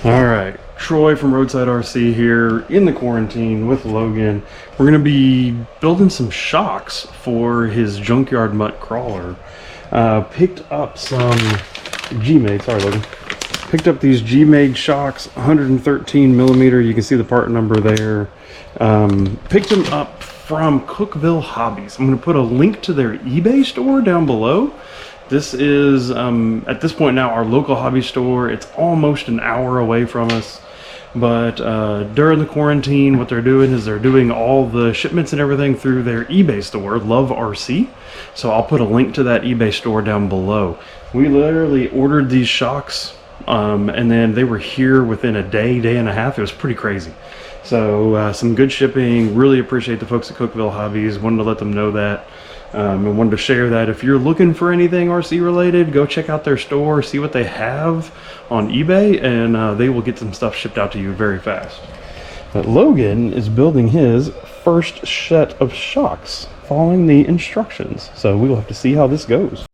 All right, Troy from Roadside RC here in the quarantine with Logan. We're gonna be building some shocks for his Junkyard Mutt crawler. Picked up some GMade, sorry Logan. Picked up these GMade shocks, 113 millimeter. You can see the part number there. Picked them up from Cookeville Hobbies. I'm gonna put a link to their eBay store down below. This is, at this point now, our local hobby store. It's almost an hour away from us. But during the quarantine, what they're doing is they're doing all the shipments and everything through their eBay store, Love RC. So I'll put a link to that eBay store down below. We literally ordered these shocks, and then they were here within a day, day and a half. It was pretty crazy. So some good shipping. Really appreciate the folks at Cookeville Hobbies. Wanted to let them know that. And wanted to share that if you're looking for anything RC related, go check out their store, see what they have on eBay, and they will get some stuff shipped out to you very fast. But Logan is building his first set of shocks following the instructions, so we will have to see how this goes.